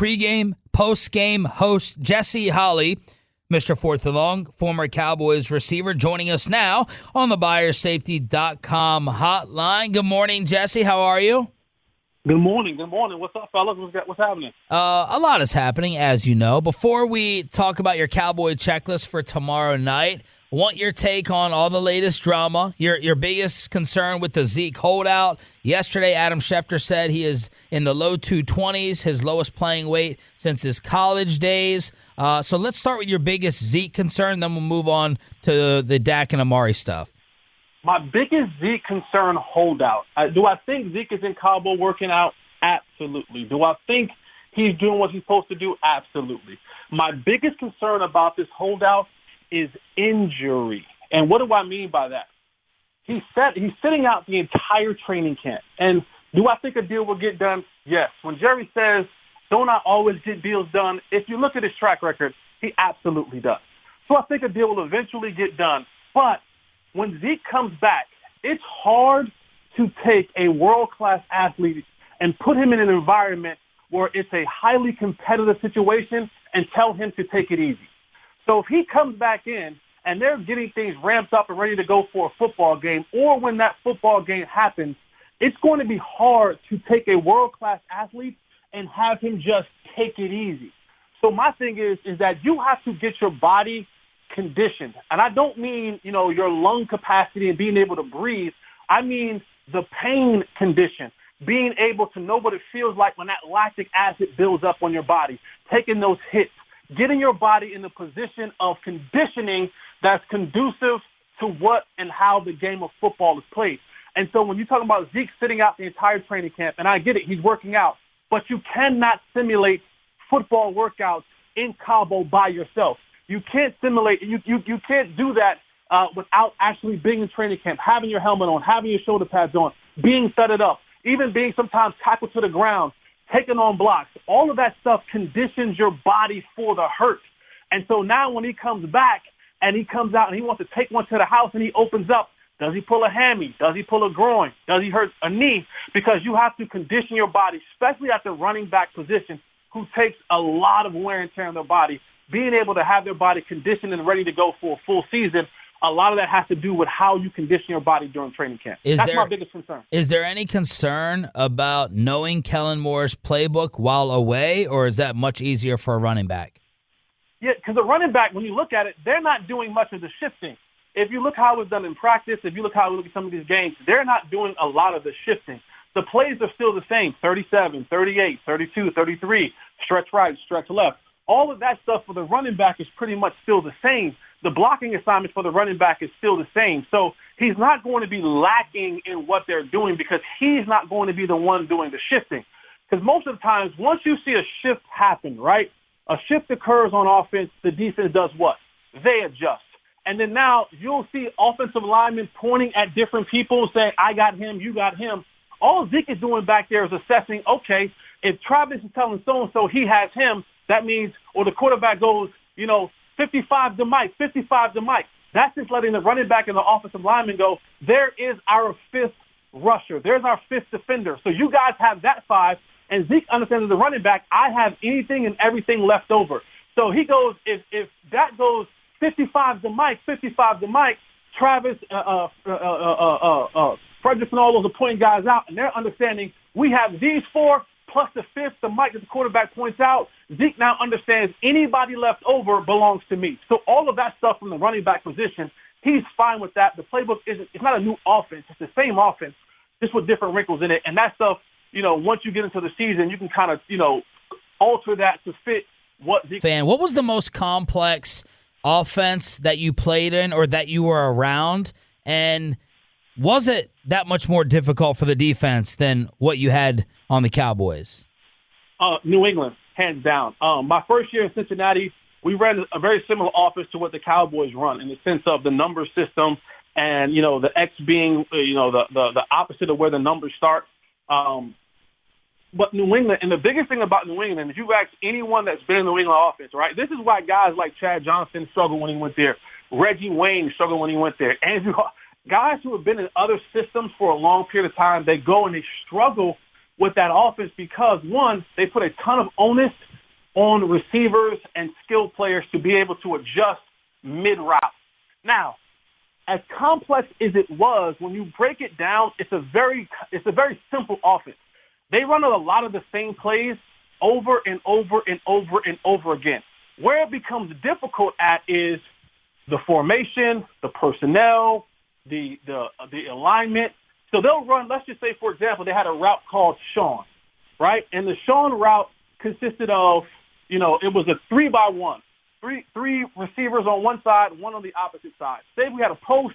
pregame, postgame host Jesse Holley, Mr. Fourth and Long, former Cowboys receiver, joining us now on the BuyersSafety.com hotline. Good morning, Jesse. How are you? Good morning. Good morning. What's up, fellas? What's happening? A lot is happening, as you know. Before we talk about your Cowboy checklist for tomorrow night, I want your take on all the latest drama, your biggest concern with the Zeke holdout. Yesterday, Adam Schefter said he is in the low 220s, his lowest playing weight since his college days. So let's start with your biggest Zeke concern, then we'll move on to the Dak and Amari stuff. My biggest Zeke concern holdout. Do I think Zeke is in Cabo working out? Absolutely. Do I think he's doing what he's supposed to do? Absolutely. My biggest concern about this holdout is injury. And what do I mean by that? He's sitting out the entire training camp. And do I think a deal will get done? Yes. When Jerry says, don't I always get deals done? If you look at his track record, he absolutely does. So I think a deal will eventually get done. But when Zeke comes back, it's hard to take a world-class athlete and put him in an environment where it's a highly competitive situation and tell him to take it easy. So if he comes back in and they're getting things ramped up and ready to go for a football game, or when that football game happens, it's going to be hard to take a world-class athlete and have him just take it easy. So my thing is that you have to get your body conditioned. And I don't mean, your lung capacity and being able to breathe. I mean the pain condition, being able to know what it feels like when that lactic acid builds up on your body, taking those hits, getting your body in the position of conditioning that's conducive to what and how the game of football is played. And so when you talk about Zeke sitting out the entire training camp, and I get it, he's working out, but you cannot simulate football workouts in Cabo by yourself. You can't simulate, you can't do that without actually being in training camp, having your helmet on, having your shoulder pads on, being thudded up, even being sometimes tackled to the ground, taking on blocks. All of that stuff conditions your body for the hurt. And so now when he comes back and he comes out and he wants to take one to the house and he opens up, does he pull a hammy? Does he pull a groin? Does he hurt a knee? Because you have to condition your body, especially at the running back position, who takes a lot of wear and tear on their body. Being able to have their body conditioned and ready to go for a full season, a lot of that has to do with how you condition your body during training camp. That's my biggest concern. Is there any concern about knowing Kellen Moore's playbook while away, or is that much easier for a running back? Yeah, because a running back, when you look at it, they're not doing much of the shifting. If you look how it's done in practice, if you look how we look at some of these games, they're not doing a lot of the shifting. The plays are still the same, 37, 38, 32, 33, stretch right, stretch left. All of that stuff for the running back is pretty much still the same. The blocking assignment for the running back is still the same. So he's not going to be lacking in what they're doing because he's not going to be the one doing the shifting. Because most of the times, once you see a shift happen, right, a shift occurs on offense, the defense does what? They adjust. And then now you'll see offensive linemen pointing at different people saying, I got him, you got him. All Zeke is doing back there is assessing, okay, if Travis is telling so-and-so he has him, that means, or the quarterback goes, 55 to Mike, 55 to Mike. That's just letting the running back and the offensive lineman go, there is our fifth rusher. There's our fifth defender. So you guys have that five, and Zeke understands as the running back, I have anything and everything left over. So he goes, if that goes 55 to Mike, Travis, Frederick and all those are pointing guys out, and they're understanding we have these four plus the fifth, the Mike that the quarterback points out. Zeke now understands anybody left over belongs to me. So all of that stuff from the running back position, he's fine with that. The playbook it's not a new offense. It's the same offense, just with different wrinkles in it. And that stuff, once you get into the season, you can kind of, alter that to fit what Zeke. What was the most complex offense that you played in or that you were around? And was it that much more difficult for the defense than what you had on the Cowboys? New England, hands down. My first year in Cincinnati, we ran a very similar offense to what the Cowboys run in the sense of the number system and, the X being, the opposite of where the numbers start. But New England, and the biggest thing about New England, if you ask anyone that's been in the New England offense, right, this is why guys like Chad Johnson struggled when he went there. Reggie Wayne struggled when he went there. Andrew, guys who have been in other systems for a long period of time, they go and they struggle with that offense because, one, they put a ton of onus on receivers and skill players to be able to adjust mid-route. Now, as complex as it was, when you break it down, it's a very simple offense. They run a lot of the same plays over and over and over and over again. Where it becomes difficult at is the formation, the personnel, the alignment. So they'll run, let's just say, for example, they had a route called Sean, right? And the Sean route consisted of, it was a 3-by-1. Three receivers on one side, one on the opposite side. Say we had a post,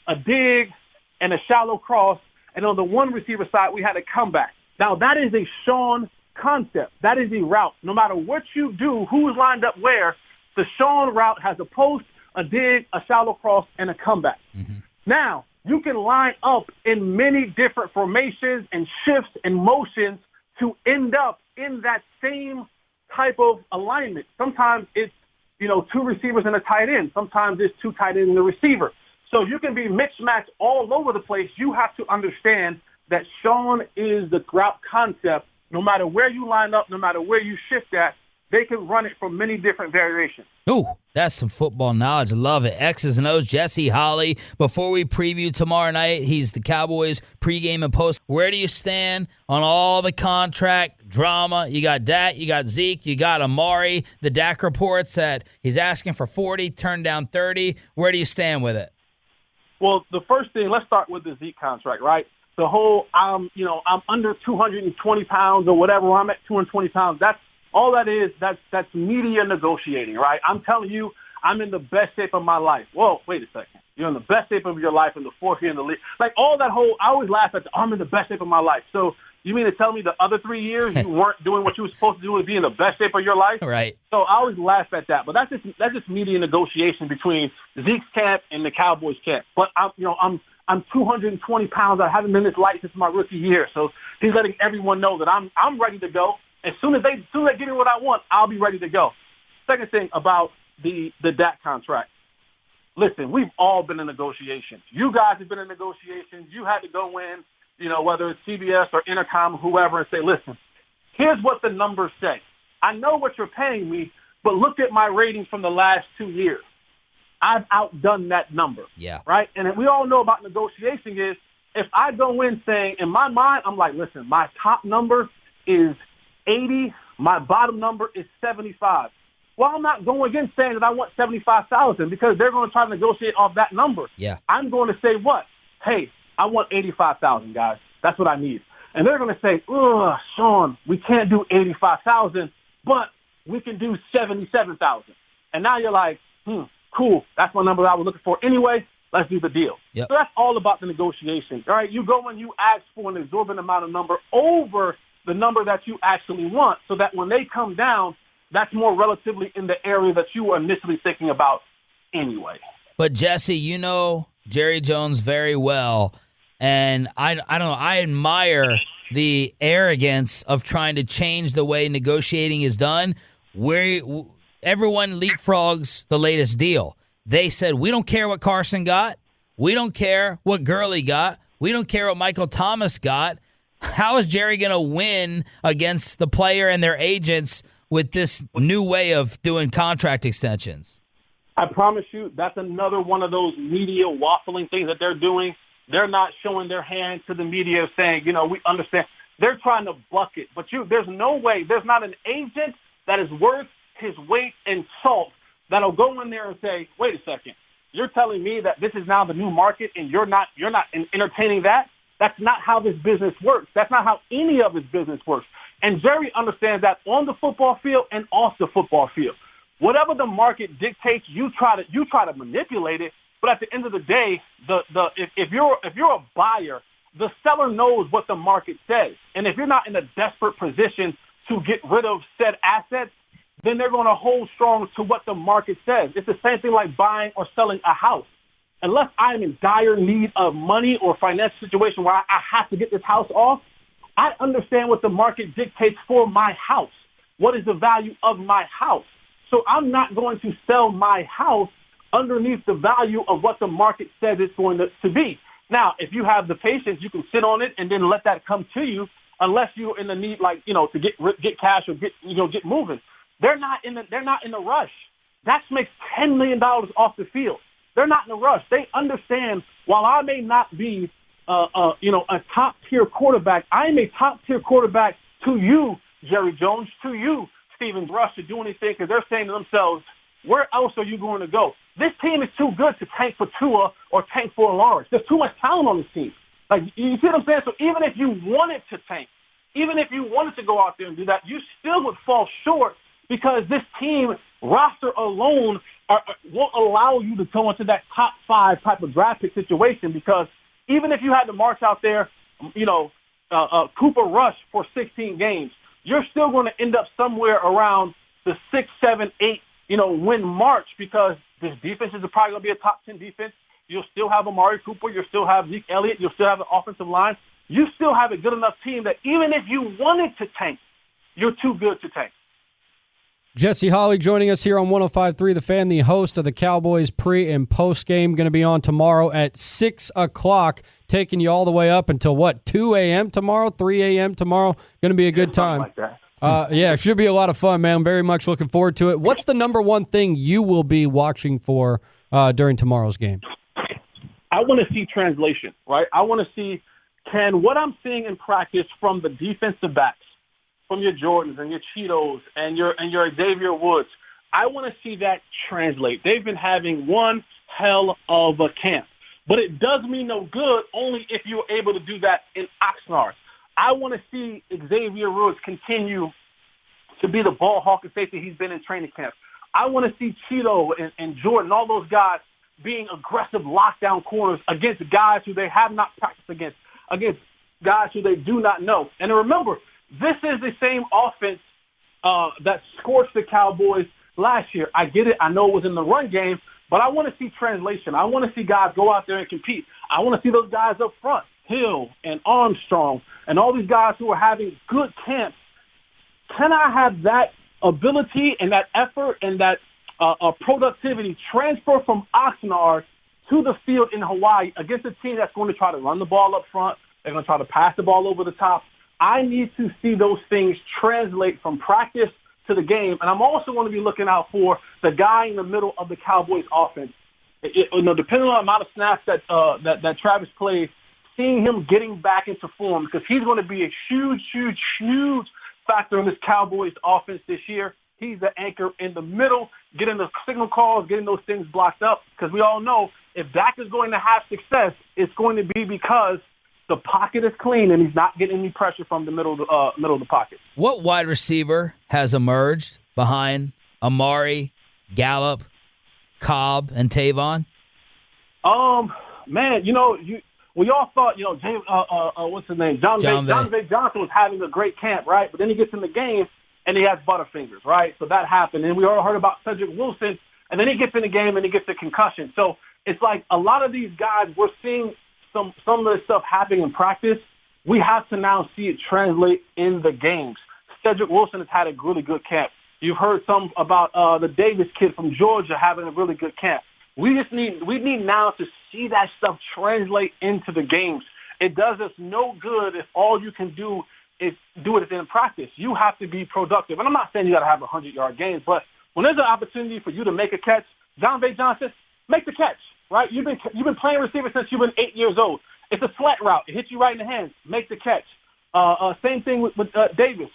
a dig, and a shallow cross, and on the one receiver side, we had a comeback. Now, that is a Sean concept. That is a route. No matter what you do, who's lined up where, the Sean route has a post, a dig, a shallow cross, and a comeback. Mm-hmm. Now, you can line up in many different formations and shifts and motions to end up in that same type of alignment. Sometimes it's, two receivers and a tight end. Sometimes it's two tight ends and a receiver. So you can be mixed-matched all over the place. You have to understand that Sean is the route concept. No matter where you line up, no matter where you shift at, they can run it from many different variations. Ooh, that's some football knowledge. I love it. X's and O's, Jesse Holley. Before we preview tomorrow night, he's the Cowboys pregame and post. Where do you stand on all the contract drama? You got Dak, you got Zeke, you got Amari. The Dak reports that he's asking for 40, turned down 30. Where do you stand with it? Well, the first thing, let's start with the Zeke contract, right? The whole, I'm under 220 pounds or whatever. I'm at 220 pounds. That's all that is. That's media negotiating, right? I'm telling you, I'm in the best shape of my life. Whoa, wait a second. You're in the best shape of your life in the fourth year in the league. Like all that whole, I always laugh at I'm in the best shape of my life. So you mean to tell me the other 3 years you weren't doing what you were supposed to do to be in the best shape of your life? Right. So I always laugh at that. But that's just media negotiation between Zeke's camp and the Cowboys camp. But I'm 220 pounds. I haven't been this light since my rookie year. So he's letting everyone know that I'm ready to go. As soon as they give me what I want, I'll be ready to go. Second thing about the Dak contract. Listen, we've all been in negotiations. You guys have been in negotiations. You had to go in, whether it's CBS or Intercom, whoever, and say, listen, here's what the numbers say. I know what you're paying me, but look at my ratings from the last 2 years. I've outdone that number. Yeah. Right? And we all know about negotiation is if I go in saying, in my mind, I'm like, listen, my top number is 80, my bottom number is 75. Well, I'm not going in saying that I want 75,000 because they're going to try to negotiate off that number. Yeah. I'm going to say what? Hey, I want 85,000, guys. That's what I need. And they're going to say, ugh, Sean, we can't do 85,000, but we can do 77,000. And now you're like, cool. That's my number I was looking for anyway. Let's do the deal. Yep. So that's all about the negotiation. All right, you go and you ask for an exorbitant amount of number over the number that you actually want so that when they come down, that's more relatively in the area that you were initially thinking about anyway. But, Jesse, you know Jerry Jones very well, and I don't know, I admire the arrogance of trying to change the way negotiating is done, where everyone leapfrogs the latest deal. They said, we don't care what Carson got. We don't care what Gurley got. We don't care what Michael Thomas got. How is Jerry going to win against the player and their agents with this new way of doing contract extensions? I promise you that's another one of those media waffling things that they're doing. They're not showing their hand to the media saying, we understand. They're trying to buck it. But there's no way. There's not an agent that is worth his weight in salt that'll go in there and say, wait a second, you're telling me that this is now the new market and you're not entertaining that? That's not how this business works. That's not how any of his business works. And Jerry understands that on the football field and off the football field. Whatever the market dictates, you try to manipulate it. But at the end of the day, if you're a buyer, the seller knows what the market says. And if you're not in a desperate position to get rid of said assets, then they're going to hold strong to what the market says. It's the same thing like buying or selling a house. Unless I'm in dire need of money or financial situation where I have to get this house off, I understand what the market dictates for my house. What is the value of my house? So I'm not going to sell my house underneath the value of what the market says it's going to be. Now, if you have the patience, you can sit on it and then let that come to you unless you're in the need, to get cash or get moving. They're not in the rush. Dax makes $10 million off the field. They're not in a rush. They understand, while I may not be a top-tier quarterback, I am a top-tier quarterback to you, Jerry Jones, to you, Steven Rush, to do anything, because they're saying to themselves, where else are you going to go? This team is too good to tank for Tua or tank for Lawrence. There's too much talent on this team. Like, you see what I'm saying? So even if you wanted to tank, even if you wanted to go out there and do that, you still would fall short because this team roster alone won't allow you to go into that top 5 type of draft pick situation, because even if you had to march out there, Cooper Rush for 16 games, you're still going to end up somewhere around the 6, 7, 8, win march, because this defense is probably going to be a top 10 defense. You'll still have Amari Cooper. You'll still have Zeke Elliott. You'll still have an offensive line. You still have a good enough team that even if you wanted to tank, you're too good to tank. Jesse Holley joining us here on 105.3 The Fan, the host of the Cowboys pre- and post-game, going to be on tomorrow at 6 o'clock, taking you all the way up until, 2 a.m. tomorrow, 3 a.m. tomorrow? Going to be a good time. Like that. Yeah, it should be a lot of fun, man. I'm very much looking forward to it. What's the number one thing you will be watching for during tomorrow's game? I want to see translation, right? I want to see, can what I'm seeing in practice from the defensive backs, from your Jordans and your Cheetos and your Xavier Woods, I want to see that translate. They've been having one hell of a camp, but it does me no good only if you're able to do that in Oxnard. I want to see Xavier Woods continue to be the ball hawk and safety he's been in training camp. I want to see Cheeto and Jordan, all those guys, being aggressive lockdown corners against guys who they have not practiced against guys who they do not know. And remember, this is the same offense that scorched the Cowboys last year. I get it. I know it was in the run game, but I want to see translation. I want to see guys go out there and compete. I want to see those guys up front, Hill and Armstrong, and all these guys who are having good camps. Can I have that ability and that effort and that productivity transfer from Oxnard to the field in Hawaii against a team that's going to try to run the ball up front? They're going to try to pass the ball over the top. I need to see those things translate from practice to the game. And I'm also going to be looking out for the guy in the middle of the Cowboys offense. Depending on the amount of snaps that Travis plays, seeing him getting back into form, because he's going to be a huge, huge, huge factor in this Cowboys offense this year. He's the anchor in the middle, getting the signal calls, getting those things blocked up, because we all know if Dak is going to have success, it's going to be because the pocket is clean and he's not getting any pressure from the middle of the pocket. What wide receiver has emerged behind Amari, Gallup, Cobb, and Tavon? Man, we all thought, James, what's his name? John Vic Johnson was having a great camp, right? But then he gets in the game and he has butterfingers, right? So that happened. And we all heard about Cedric Wilson, and then he gets in the game and he gets a concussion. So it's like a lot of these guys, we're seeing some of the stuff happening in practice. We have to now see it translate in the games. Cedric Wilson has had a really good camp. You've heard some about the Davis kid from Georgia having a really good camp. We need now to see that stuff translate into the games. It does us no good if all you can do is do it in practice. You have to be productive. And I'm not saying you got to have 100-yard games, but when there's an opportunity for you to make a catch, John Bay Johnson, make the catch, right? You've been playing receiver since you've been 8 years old. It's a slant route. It hits you right in the hands. Make the catch. Same thing with Davis.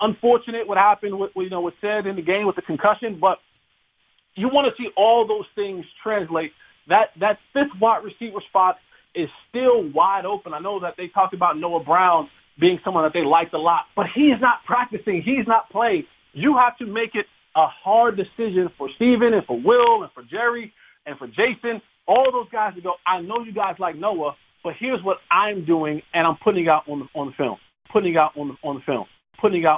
Unfortunate what happened with said in the game with the concussion, but you want to see all those things translate. That fifth wide receiver spot is still wide open. I know that they talked about Noah Brown being someone that they liked a lot, but he's not practicing. He's not playing. You have to make it a hard decision for Steven and for Will and for Jerry and for Jason, all those guys to go, I know you guys like Noah, but here's what I'm doing, and I'm putting out on the film. Putting out on the film. Putting out